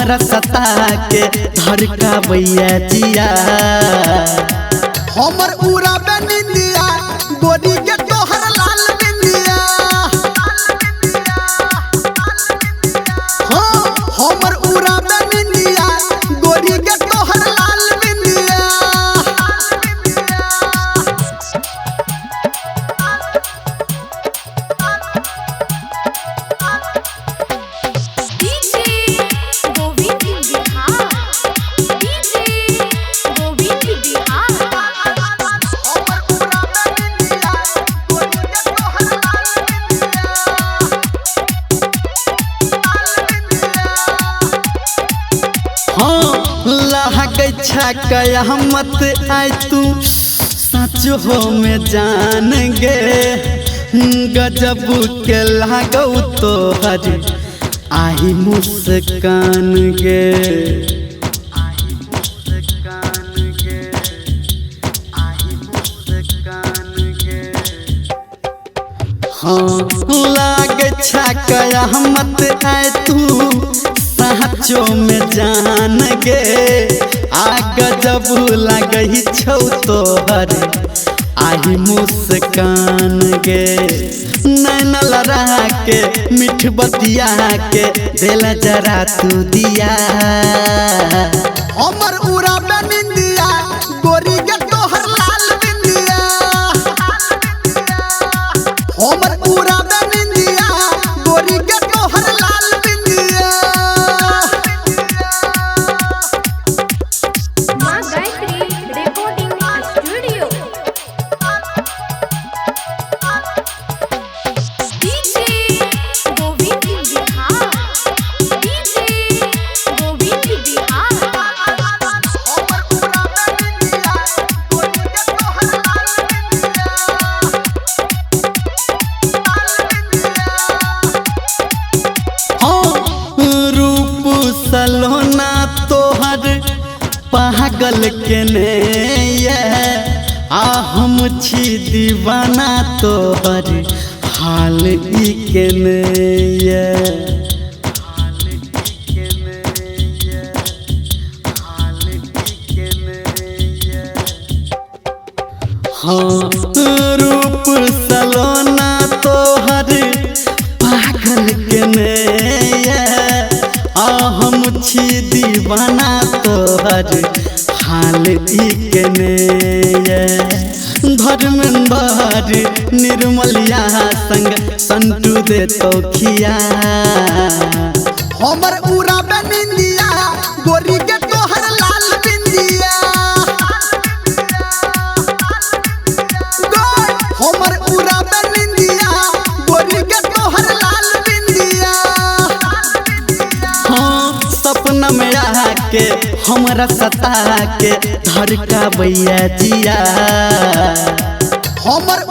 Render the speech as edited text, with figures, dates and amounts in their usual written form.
हमरा सता के धड़का भैया जिया हमर उड़ा बेनिया गोरी के तोहर लाल बिंदिया हां हमर उड़ा बेनिया गोरी के तोहर लाल बिंदिया कयामत आय तू सच हो में जान गे गजब के लागौ तोहर आही मुस्कान गे हाँ लागे कयामत आय तू साचो में जान गे गजब लगही छौ तोहर आही मुस्कान गे नैन लड़ा के मिठ बतिया के दिल जरा तू दिया हमर उड़ा बेनिया गोरी के तोहर लाल बिंदिया हमर उड़ा बेनिया गोरी के तोहर लाल बिंदिया सलोना तोहर पागल के ने हम छी दीवाना तोहर हाल ई के ने हाँ रूप सलोना तोहर पागल के ने हम छी दीवाना तोहर हाल ई के ने धर्मेंद्र निर्मलिया संग संटू दे तो खिया हमर उड़ा बेनिया गोरी के तोहर लाल बिंदिया हमर उड़ा बेनिया गोरी के तोहर लाल बिंदिया हाँ सपना में आके हमरा सता के धड़का भैया जिया हमर